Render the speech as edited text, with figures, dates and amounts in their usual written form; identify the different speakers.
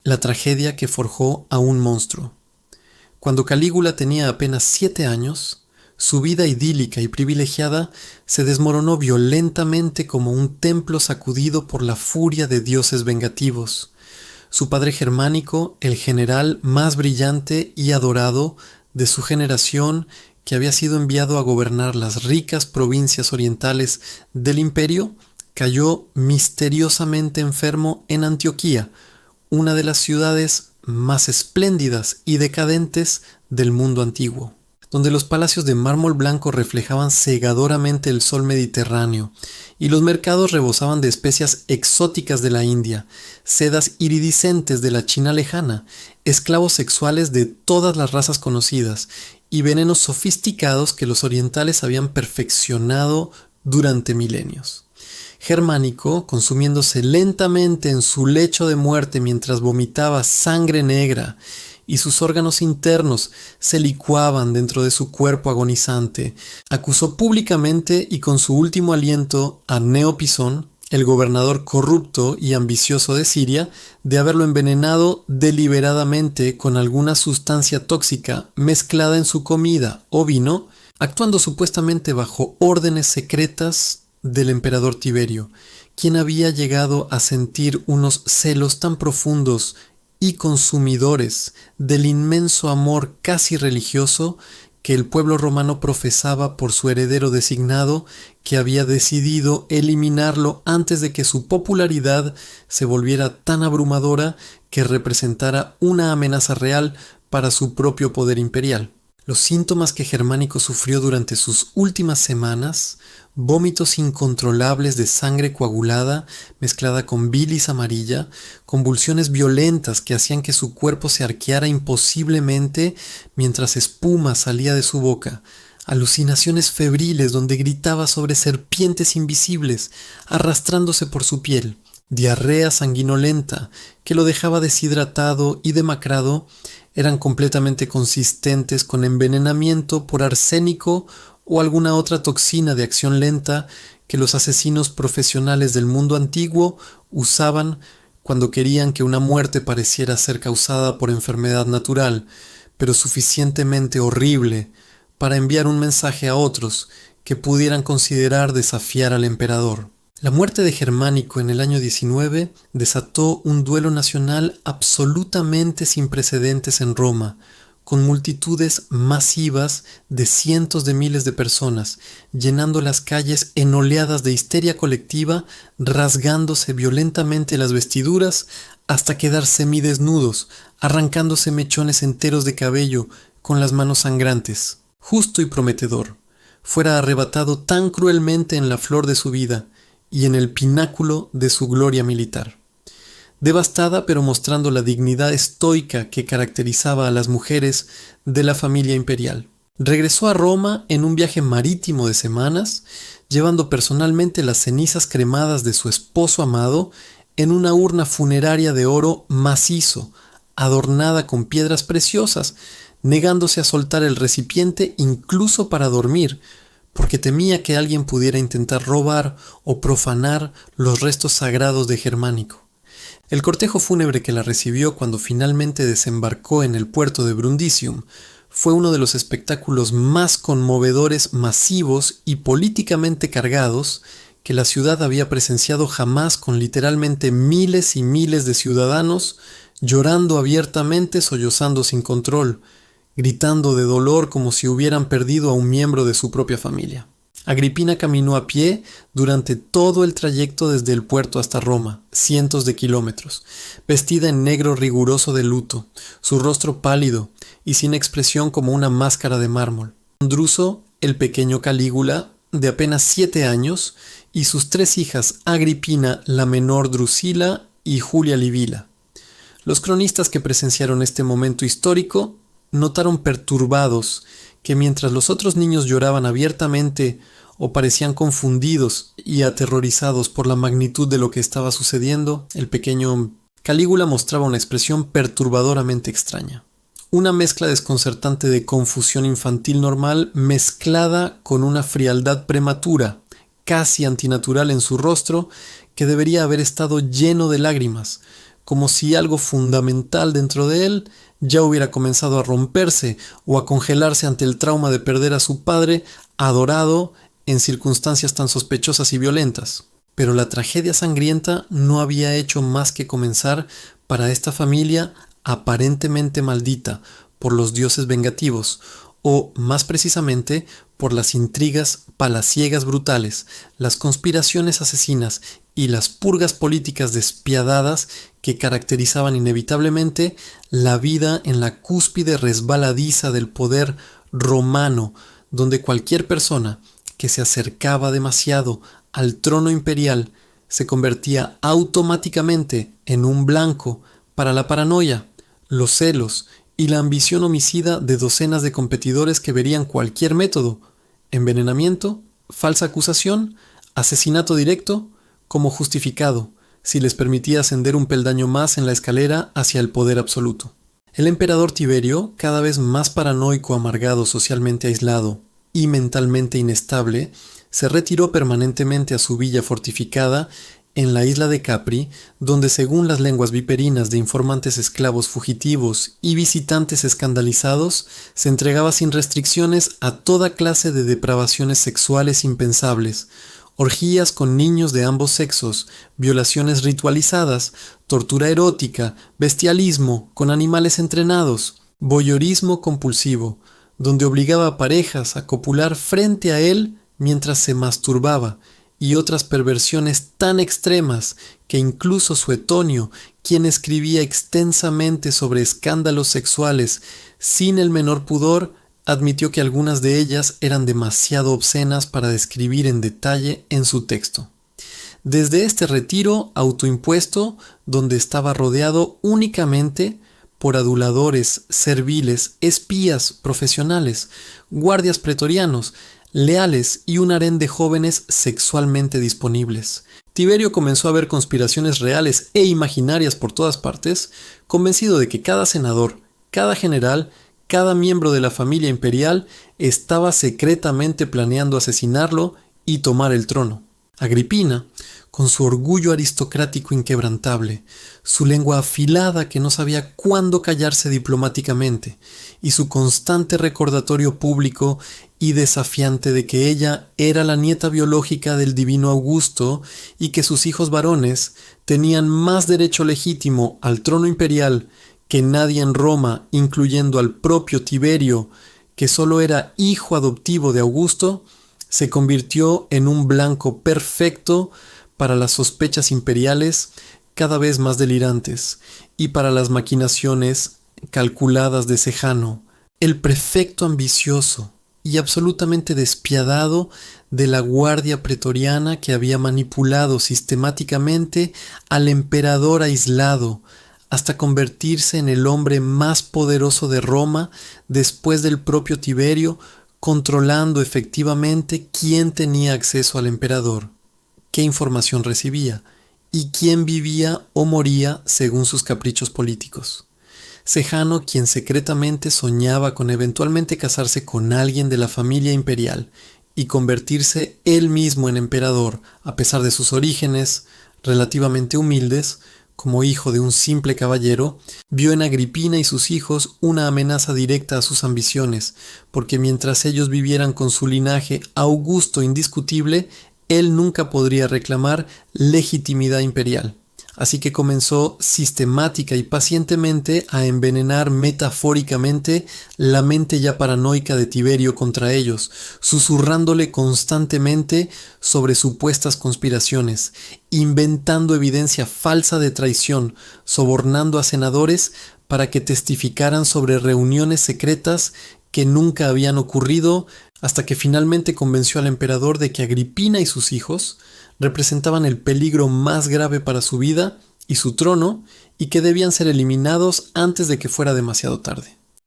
Speaker 1: la tragedia que forjó a un monstruo. Cuando Calígula tenía apenas 7 años, su vida idílica y privilegiada se desmoronó violentamente como un templo sacudido por la furia de dioses vengativos. Su padre Germánico, el general más brillante y adorado de su generación, que había sido enviado a gobernar las ricas provincias orientales del imperio, cayó misteriosamente enfermo en Antioquía, una de las ciudades más espléndidas y decadentes del mundo antiguo, donde los palacios de mármol blanco reflejaban cegadoramente el sol mediterráneo y los mercados rebosaban de especias exóticas de la India, sedas iridiscentes de la China lejana, esclavos sexuales de todas las razas conocidas y venenos sofisticados que los orientales habían perfeccionado durante milenios. Germánico, consumiéndose lentamente en su lecho de muerte mientras vomitaba sangre negra, y sus órganos internos se licuaban dentro de su cuerpo agonizante, acusó públicamente y con su último aliento a Neopisón, el gobernador corrupto y ambicioso de Siria, de haberlo envenenado deliberadamente con alguna sustancia tóxica mezclada en su comida o vino, actuando supuestamente bajo órdenes secretas del emperador Tiberio, quien había llegado a sentir unos celos tan profundos y consumidores del inmenso amor casi religioso que el pueblo romano profesaba por su heredero designado, que había decidido eliminarlo antes de que su popularidad se volviera tan abrumadora que representara una amenaza real para su propio poder imperial. Los síntomas que Germánico sufrió durante sus últimas semanas, vómitos incontrolables de sangre coagulada mezclada con bilis amarilla, convulsiones violentas que hacían que su cuerpo se arqueara imposiblemente mientras espuma salía de su boca, alucinaciones febriles donde gritaba sobre serpientes invisibles arrastrándose por su piel, diarrea sanguinolenta que lo dejaba deshidratado y demacrado, eran completamente consistentes con envenenamiento por arsénico o alguna otra toxina de acción lenta que los asesinos profesionales del mundo antiguo usaban cuando querían que una muerte pareciera ser causada por enfermedad natural, pero suficientemente horrible para enviar un mensaje a otros que pudieran considerar desafiar al emperador. La muerte de Germánico en el año 19 desató un duelo nacional absolutamente sin precedentes en Roma, con multitudes masivas de cientos de miles de personas, llenando las calles en oleadas de histeria colectiva, rasgándose violentamente las vestiduras hasta quedar semidesnudos, arrancándose mechones enteros de cabello con las manos sangrantes. Justo y prometedor, fuera arrebatado tan cruelmente en la flor de su vida y en el pináculo de su gloria militar. Devastada, pero mostrando la dignidad estoica que caracterizaba a las mujeres de la familia imperial. Regresó a Roma en un viaje marítimo de semanas, llevando personalmente las cenizas cremadas de su esposo amado en una urna funeraria de oro macizo, adornada con piedras preciosas, negándose a soltar el recipiente incluso para dormir, porque temía que alguien pudiera intentar robar o profanar los restos sagrados de Germánico. El cortejo fúnebre que la recibió cuando finalmente desembarcó en el puerto de Brundisium fue uno de los espectáculos más conmovedores, masivos y políticamente cargados que la ciudad había presenciado jamás, con literalmente miles y miles de ciudadanos llorando abiertamente, sollozando sin control, gritando de dolor como si hubieran perdido a un miembro de su propia familia. Agripina caminó a pie durante todo el trayecto desde el puerto hasta Roma, cientos de kilómetros, vestida en negro riguroso de luto, su rostro pálido y sin expresión como una máscara de mármol. Druso, el pequeño Calígula, de apenas 7 años, y sus 3 hijas, Agripina, la menor Drusila y Julia Livila. Los cronistas que presenciaron este momento histórico notaron perturbados que mientras los otros niños lloraban abiertamente o parecían confundidos y aterrorizados por la magnitud de lo que estaba sucediendo, el pequeño Calígula mostraba una expresión perturbadoramente extraña. Una mezcla desconcertante de confusión infantil normal mezclada con una frialdad prematura, casi antinatural en su rostro, que debería haber estado lleno de lágrimas, como si algo fundamental dentro de él ya hubiera comenzado a romperse o a congelarse ante el trauma de perder a su padre adorado en circunstancias tan sospechosas y violentas. Pero la tragedia sangrienta no había hecho más que comenzar para esta familia aparentemente maldita por los dioses vengativos, o más precisamente por las intrigas palaciegas brutales, las conspiraciones asesinas y las purgas políticas despiadadas que caracterizaban inevitablemente la vida en la cúspide resbaladiza del poder romano, donde cualquier persona que se acercaba demasiado al trono imperial se convertía automáticamente en un blanco para la paranoia, los celos y la ambición homicida de docenas de competidores que verían cualquier método, envenenamiento, falsa acusación, asesinato directo, como justificado, si les permitía ascender un peldaño más en la escalera hacia el poder absoluto. El emperador Tiberio, cada vez más paranoico, amargado, socialmente aislado y mentalmente inestable, se retiró permanentemente a su villa fortificada en la isla de Capri, donde según las lenguas viperinas de informantes esclavos fugitivos y visitantes escandalizados, se entregaba sin restricciones a toda clase de depravaciones sexuales impensables, orgías con niños de ambos sexos, violaciones ritualizadas, tortura erótica, bestialismo con animales entrenados, voyeurismo compulsivo, donde obligaba a parejas a copular frente a él mientras se masturbaba, y otras perversiones tan extremas que incluso Suetonio, quien escribía extensamente sobre escándalos sexuales sin el menor pudor, admitió que algunas de ellas eran demasiado obscenas para describir en detalle en su texto. Desde este retiro autoimpuesto, donde estaba rodeado únicamente por aduladores, serviles, espías profesionales, guardias pretorianos, leales y un harén de jóvenes sexualmente disponibles, Tiberio comenzó a ver conspiraciones reales e imaginarias por todas partes, convencido de que cada senador, cada general, cada miembro de la familia imperial estaba secretamente planeando asesinarlo y tomar el trono. Agripina, con su orgullo aristocrático inquebrantable, su lengua afilada que no sabía cuándo callarse diplomáticamente, y su constante recordatorio público y desafiante de que ella era la nieta biológica del divino Augusto y que sus hijos varones tenían más derecho legítimo al trono imperial que nadie en Roma, incluyendo al propio Tiberio, que solo era hijo adoptivo de Augusto, se convirtió en un blanco perfecto para las sospechas imperiales cada vez más delirantes y para las maquinaciones calculadas de Sejano, el prefecto ambicioso y absolutamente despiadado de la guardia pretoriana que había manipulado sistemáticamente al emperador aislado hasta convertirse en el hombre más poderoso de Roma después del propio Tiberio, controlando efectivamente quién tenía acceso al emperador, qué información recibía y quién vivía o moría según sus caprichos políticos. Sejano, quien secretamente soñaba con eventualmente casarse con alguien de la familia imperial y convertirse él mismo en emperador, a pesar de sus orígenes relativamente humildes, como hijo de un simple caballero, vio en Agripina y sus hijos una amenaza directa a sus ambiciones, porque mientras ellos vivieran con su linaje augusto indiscutible, él nunca podría reclamar legitimidad imperial. Así que comenzó sistemática y pacientemente a envenenar metafóricamente la mente ya paranoica de Tiberio contra ellos, susurrándole constantemente sobre supuestas conspiraciones, inventando evidencia falsa de traición, sobornando a senadores para que testificaran sobre reuniones secretas que nunca habían ocurrido, hasta que finalmente convenció al emperador de que Agripina y sus hijos representaban el peligro más grave para su vida y su trono, y que debían ser eliminados antes de que fuera demasiado tarde.